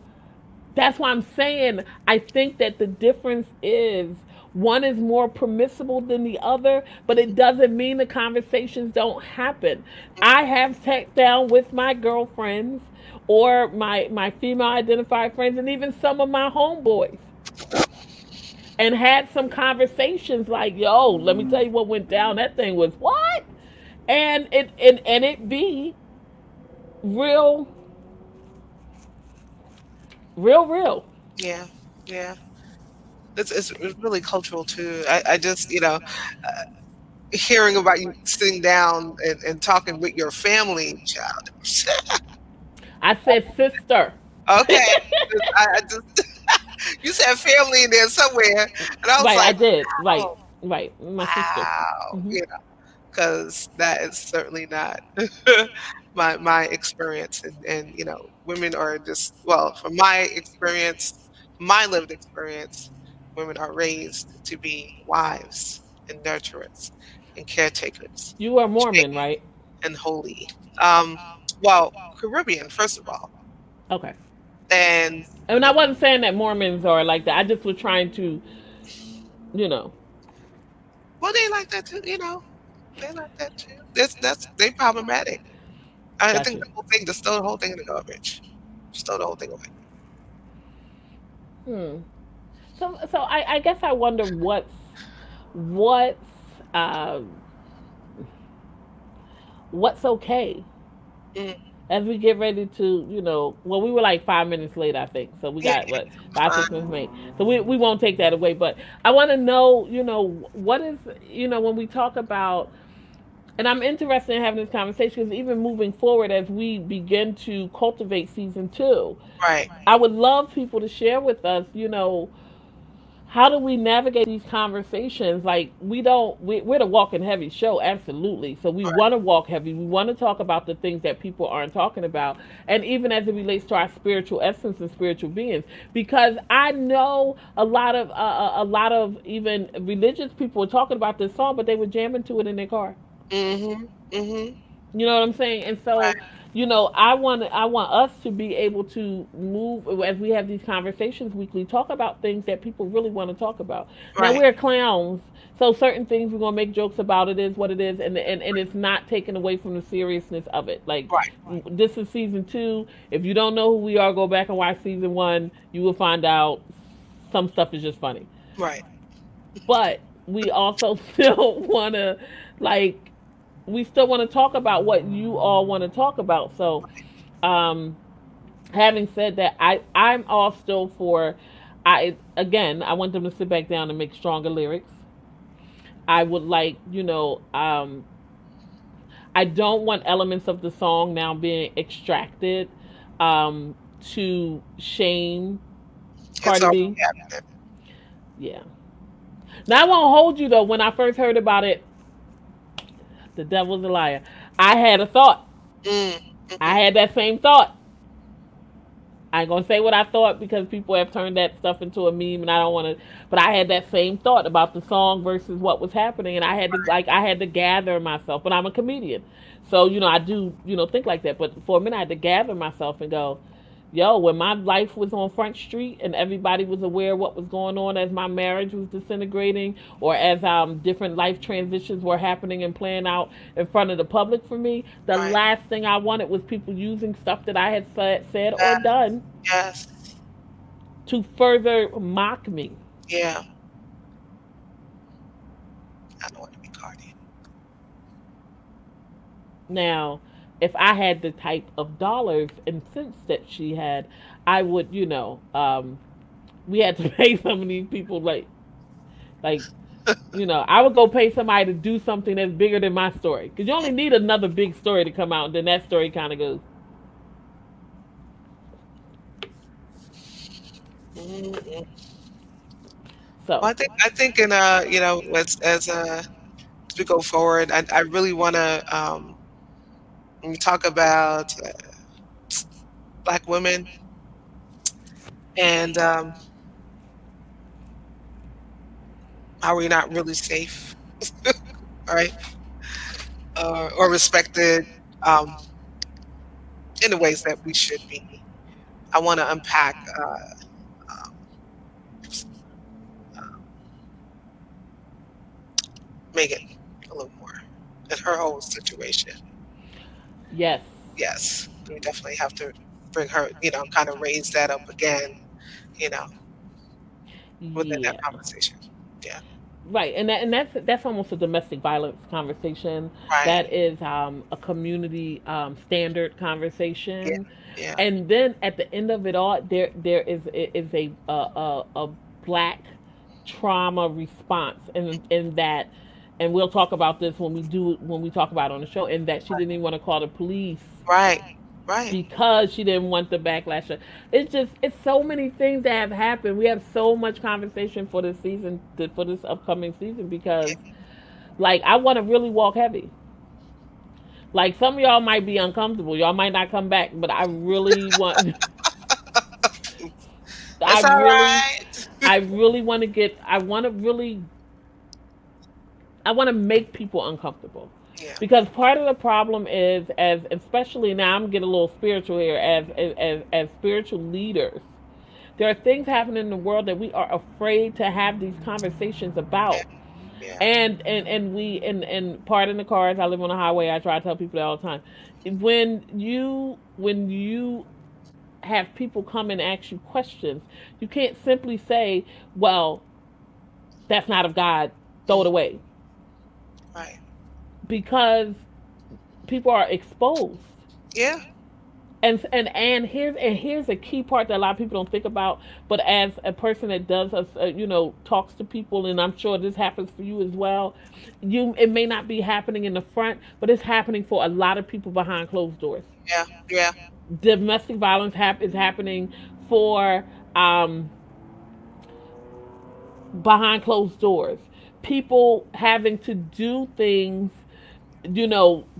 that's why I'm saying I think that the difference is one is more permissible than the other, but it doesn't mean the conversations don't happen. I have sat down with my girlfriends or my female identified friends and even some of my homeboys and had some conversations like, yo, let me tell you what went down. That thing was what? And it be real, real. yeah, yeah. It's really cultural too. I just, hearing about you sitting down and talking with your family, child. I said sister. Okay, I just you said family in there somewhere, and I was Right, I like, did. Right, wow, right. My sister. wow, Hmm. because that is certainly not my experience, and women are just well, from my experience, my lived experience, women are raised to be wives and nurturers and caretakers, You are shady Mormon, right? and holy. Um, well, Caribbean first of all, Okay. and And I wasn't saying that Mormons are like that. I just was trying to, you know, well, they like that too, they like that too. That's they problematic. I got think you. the whole thing, just throw the whole thing in the garbage. Just throw the whole thing away. Hmm. So I guess I wonder what's uh, what's okay Mm, as we get ready to, well, we were like 5 minutes late, I think. So we yeah, got what it's five, fine. 6 minutes late. So we won't take that away. But I want to know, what is, when we talk about, and I'm interested in having this conversation because even moving forward as we begin to cultivate season two, Right. I would love people to share with us, how do we navigate these conversations? Like we're the walking heavy show, absolutely. So we Right. want to walk heavy. We want to talk about the things that people aren't talking about, and even as it relates to our spiritual essence and spiritual beings. Because I know a lot of even religious people were talking about this song, but they were jamming to it in their car. Mhm. Mhm. You know what I'm saying? And so, Right. I want us to be able to move as we have these conversations weekly, talk about things that people really want to talk about. Now Right. we're clowns, so certain things we're gonna make jokes about. It is what it is, and it's not taken away from the seriousness of it. Like Right. this is season two. If you don't know who we are, go back and watch season one. You will find out some stuff is just funny, Right. but we also still wanna like we still want to talk about what you all want to talk about. So, um, having said that, I'm all still for. I want them to sit back down and make stronger lyrics. I would like, I don't want elements of the song now being extracted to shame It's Cardi already B. happening. Yeah. Now I won't hold you though. When I first heard about it, the devil's a liar. I had a thought. Mm. I Mhm. had that same thought. I ain't gonna say what I thought because people have turned that stuff into a meme, and I don't want to. But I had that same thought about the song versus what was happening, and I had to gather myself. But I'm a comedian, so I do think like that. But for a minute, I had to gather myself and go, yo, when my life was on Front Street and everybody was aware of what was going on as my marriage was disintegrating or as different life transitions were happening and playing out in front of the public for me, the Right. last thing I wanted was people using stuff that I had said or Yes. done Yes. to further mock me. Yeah. I don't want to be Cardi. Now, if I had the type of dollars and cents that she had, I would, we had to pay some of these people like I would go pay somebody to do something that's bigger than my story. Because you only need another big story to come out, and then that story kind of goes. Mhm. So, Well, I think in as we go forward, I really want to when we talk about Black women and how we're not really safe, right, or respected um, in the ways that we should be. I want to unpack um, uh, Megan a little more and her whole situation. yes. Yes, we definitely have to bring her, kind of raise that up again, you know, within that Yeah. conversation. Yeah, Right, and that's almost a domestic violence conversation. right. That is a community standard Yeah, conversation, yeah, and then at the end of it all, there is a black trauma response, in that, and we'll talk about this when we talk about it on the show, in that she didn't even want to call the police right, right. because she didn't want the backlash. It's so many things that have happened. We have so much conversation for this season, for this upcoming season, because like I want to really walk heavy. Like some of y'all might be uncomfortable. Y'all might not come back, but I really want. I It's all really, right. I really want to get. I want to really. I want to make people uncomfortable, Yeah, because part of the problem is, as especially now, I'm getting a little spiritual here, as spiritual leaders. There are things happening in the world that we are afraid to have these conversations yeah, about. yeah. And part in the cars, I live on the highway, I try to tell people that all the time. When you have people come and ask you questions, you can't simply say, well, that's not of God, throw it Mhm. away. Right. Because people are exposed. Yeah. And here's a key part that a lot of people don't think about. But as a person that does talks to people, and I'm sure this happens for you as well. It may not be happening in the front, but it's happening for a lot of people behind closed doors. Yeah. Yeah. Domestic violence is happening for um, behind closed doors. People having to do things,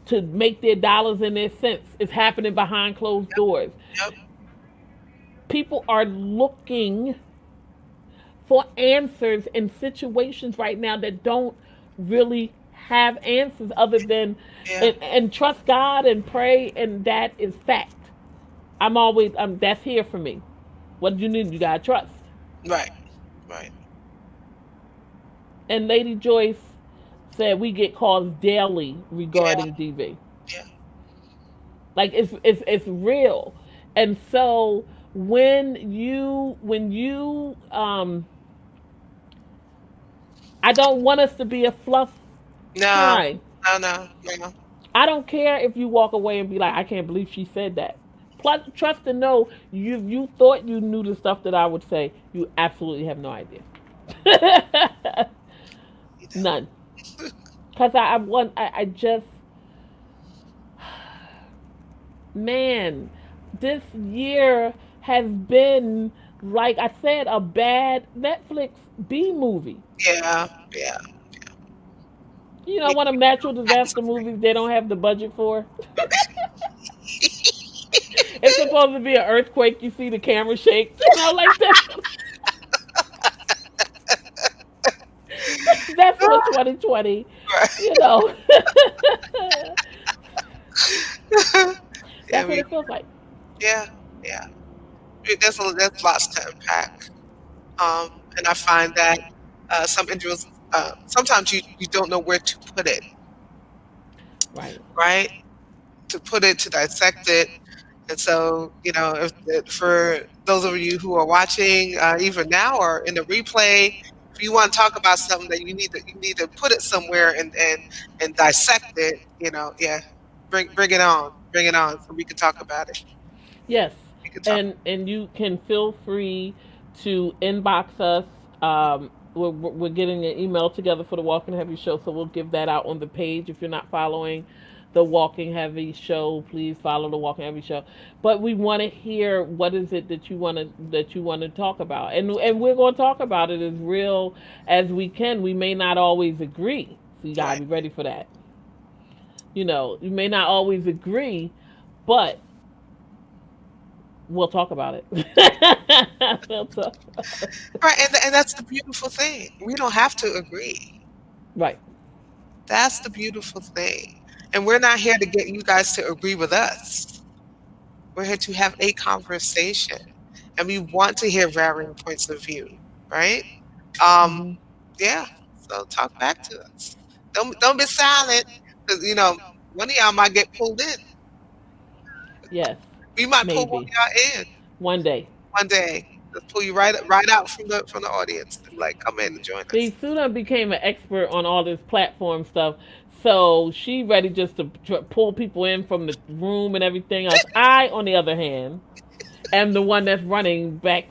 to make their dollars and their cents, is happening behind closed doors. Yep. People are looking for answers in situations right now that don't really have answers other than, Yeah. and trust God and pray, and that is fact. I'm always that's here for me. What do you need? You gotta trust. Right. Right. And Lady Joyce said we get calls daily Yeah. regarding DV. Yeah. Like it's real. And so when you I don't want us to be a fluff No. time. No. No. No. I don't care if you walk away and be like, I can't believe she said that. Plus, trust and know, you thought you knew the stuff that I would say. You absolutely have no idea. You don't. None. Because I just, man, this year has been, like I said, a bad Netflix B movie. Yeah. Yeah. One of natural That's disaster movies they don't have the budget for. supposed to be an earthquake. You see the camera shake, like that's what 2020, you know. Yeah, That's what it feels like. yeah, yeah. There's lots to unpack. And I find that some individuals, sometimes you don't know where to put it, Right. right? To put it, to dissect it. And so, if for those of you who are watching, even now or in the replay, if you want to talk about something that you need to put it somewhere and dissect it, yeah, bring it on, so we can talk about it. Yes, We can talk. and you can feel free to inbox us. We're getting an email together for the Walking Heavy show, so we'll give that out on the page. If you're not following the Walking Heavy show, please follow the Walking Heavy show. But we want to hear what is it that you want to talk about, and we're going to talk about it as real as we can. We may not always agree, so you gotta Right. be ready for that. You may not always agree, but we'll talk about it. We'll talk. Right, and that's the beautiful thing. We don't have to agree. Right. That's the beautiful thing. And we're not here to get you guys to agree with us. We're here to have a conversation, and we want to hear varying points of view, right? Um, Hmm. yeah. So talk back to us. Don't be silent, because one of y'all might get pulled in. Yes. We might pull one Maybe of y'all in one day. one day. Let's pull you right out from the audience and like come in and join See, us. Suna became an expert on all this platform stuff, so she ready just to pull people in from the room and everything else. I, on the other hand, am the one that's running back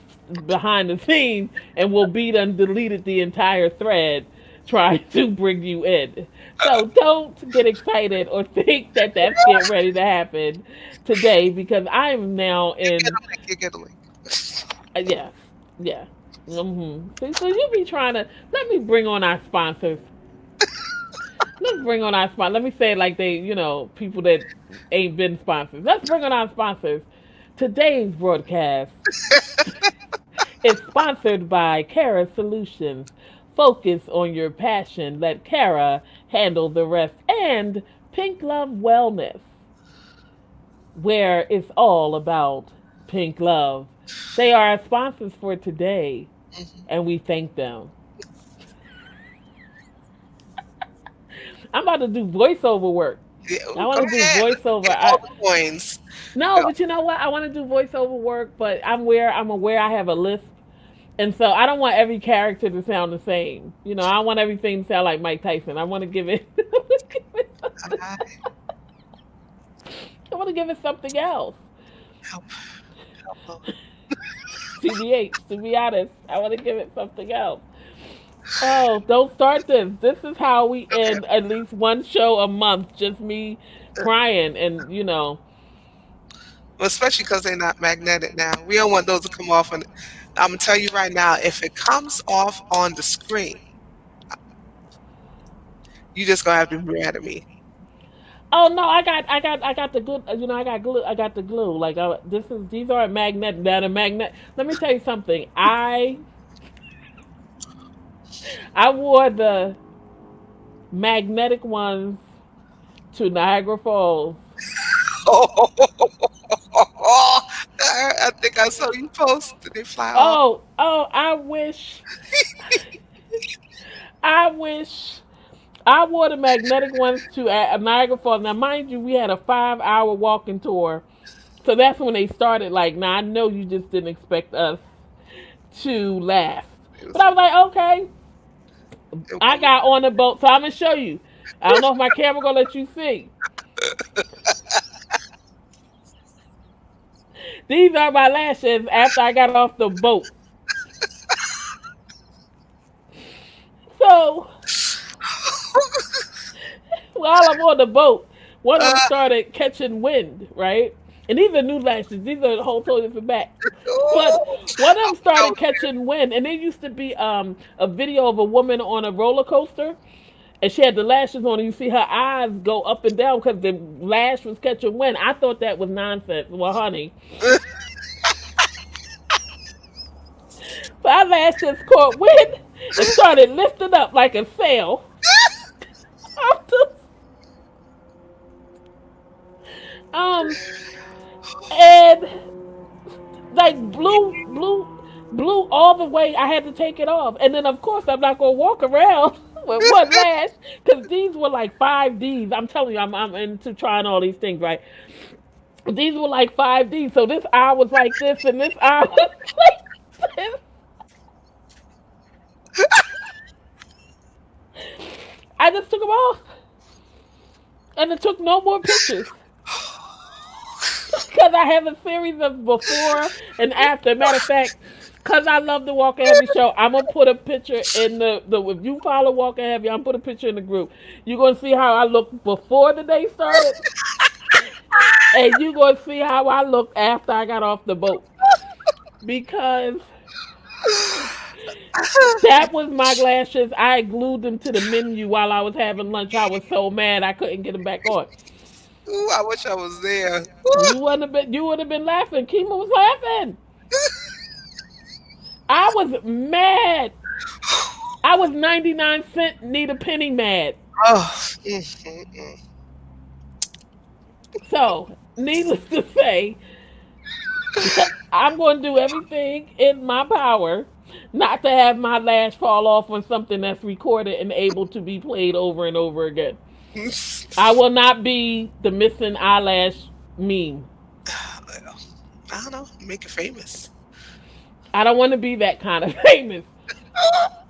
behind the scenes and will be done deleted the entire thread trying to bring you in. So don't get excited or think that that's getting ready to happen today because I'm now You get in. a link. You get a link. Yeah, yeah. See, so you be trying to let me bring on our sponsors. Let's bring on our sponsors. Let me say it like they, people that ain't been sponsors. Let's bring on our sponsors. Today's broadcast is sponsored by Kara Solutions. Focus on your passion. Let Kara handle the rest. And Pink Love Wellness, where it's all about pink love. They are our sponsors for today, Mhm. and we thank them. I'm about to do voiceover work. Yeah, I ooh, want go to do ahead. voiceover. Get all the coins. No, but you know what? I want to do voiceover work, but I'm aware I have a list, and so I don't want every character to sound the same. I don't want everything to sound like Mike Tyson. I want to give it. Uh, I want to give it something else. help, help. TBH, to be honest, I want to give it something else. Oh, don't start this. This is how we Okay. end at least one show a month. Just me crying and Well, especially because they're not magnetic now. We don't want those to come off. And I'm gonna tell you right now, if it comes off on the screen, you just gonna have to be mad at me. Oh no, I got the good. I got glue. I got the glue. Like these are magnet. That a magnet. Let me tell you something. I wore the magnetic ones to Niagara Falls. I think I saw you post. Did they fly off? Oh, I wish I wore the magnetic ones to Niagara Falls. Now, mind you, we had a 5-hour walking tour, so that's when they started. Like, now I know you just didn't expect us to last, It but was, I was like, okay. it I got on the boat, so I'm gonna show you. I don't know if my camera gonna let you see. These are my lashes after I got off the boat. So while I'm on the boat, one of them uh, started catching wind, right? And these are new lashes. These are the whole totally for back. But one of them no, started catching wind, and there used to be a video of a woman on a roller coaster, and she had the lashes on, and you see her eyes go up and down because the lash was catching wind. I thought that was nonsense. Well, honey, my lashes caught wind and started lifting up like a sail. um, and like blew all the way. I had to take it off, and then of course I'm not gonna walk around with one lash because these were like 5Ds. I'm telling you, I'm into trying all these things, right? These were like 5Ds. So this eye was like this, and this eye was like this. I just took them off, and it took no more pictures. Because I have a series of before and after. Matter of fact, because I love the Walker Heavy show, I'm gonna put a picture in the if you follow Walker Heavy, I'm gonna put a picture in the group. You're gonna see how I look before the day started, and you're gonna see how I look after I got off the boat. Because that was my lashes. I glued them to the menu while I was having lunch. I was so mad I couldn't get them back on. Ooh, I wish I was there. You would have been laughing. Kima was laughing. I was mad. I was 99 cent need a penny mad. Oh, mm, mm, mm. So, needless to say, I'm going to do everything in my power not to have my lash fall off on something that's recorded and able to be played over and over again. I will not be the missing eyelash meme. I don't know. Make it famous. I don't want to be that kind of famous.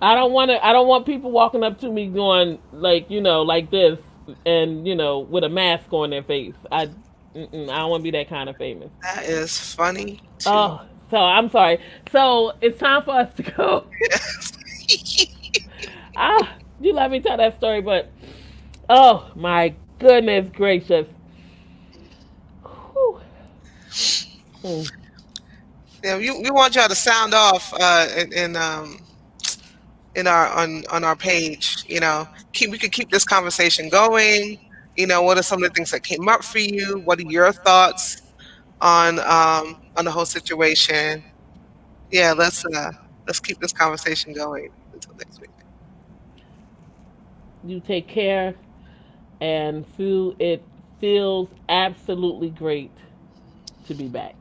I don't want to. I don't want people walking up to me going like like this and with a mask on their face. I don't want to be that kind of famous. That is funny too. Oh, so I'm sorry. So it's time for us to go. You let me tell that story, but oh my goodness gracious. Whew. Mm. Yeah, we want y'all to sound off in our on our page. Keep we could keep this conversation going. What are some of the things that came up for you? What are your thoughts on the whole situation? Yeah, let's keep this conversation going until next week. You take care and feel it feels absolutely great to be back.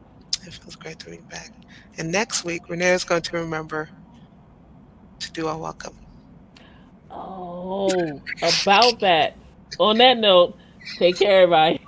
It feels great to be back. And next week, Renair is going to remember to do our welcome. Oh, about that. On that note, take care, everybody.